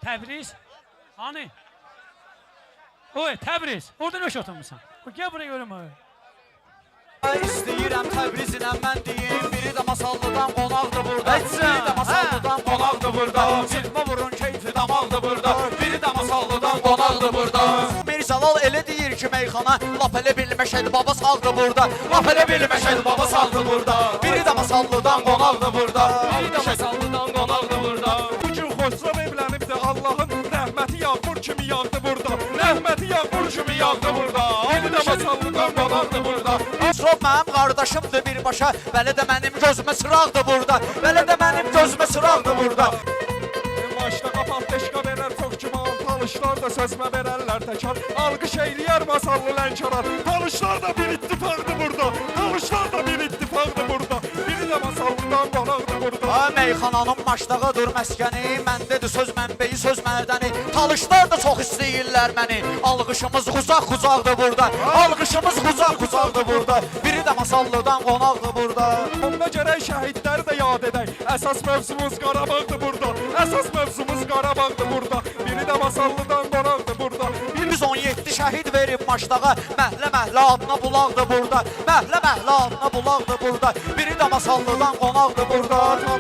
Təbriz. Hani? Oy, Təbriz. Orada nöş oturmuşsan. Gel buraya görüm abi. İstəyirəm Təbrizinə mən deyim. Biri də Masallıdan qonaqdır burada. Biri də Masallıdan qonaqdır burada. Silmə vurun keyfi damaldır burada. Biri də Masallıdan qonaqdır burada. Mirzəlal elə deyir ki meyxana lap elə bilməşədi baba saldı burada. Lap elə bilməşədi baba saldı burada. Biri də Masallıdan qonaqdır burada. Biri də Masallıdan qonaqdır burada. Bugün Xosrov evlənib də Allahın rəhməti yağmur kimi yağdı burada. Rəhməti yağmur kimi yağdı burada. Biri də Masallıdan qonaqdır burada. Xosrov mənim qardaşımdır birbaşa. Belə də mənim gözümə sıraqdır burada. Belə də mənim gözümə sıraqdır burada. Başda qapaq deşqa verər çox güman. Talışlar da sözmə verərlər təkrar. Alqış eyləyər Masallı Lənkəran. Talışlar da bir ittifaqdır burada. Talışlar da bir ittifaqdır burada. Biri də Masallıdan qonaqdır burada. Ay meyxananın maçdağıdır məskəni. Məndədir söz mənbəyi söz mərdəni. Talışlar da çox istəyirlər məni. Alqışımız uzaq-uzaqdır burada. Alqışımız uzaq-uzaqdır burada. Biri də Masallıdan qonaqdır burada. Onda gərək şəhidləri də yad edək. Əsas mövzumuz Qarabağdır burada. Əsas mövzumuz Qarabağdır burada. Biri də Masallıdan qonaqdır burada. 117 şəhid verib maçdağa. Məhlə-məhlə adına bulaqdır burada. Məhlə-məhlə adına bulaqdır burada. Biri də Masallıdan qonaqdır burada.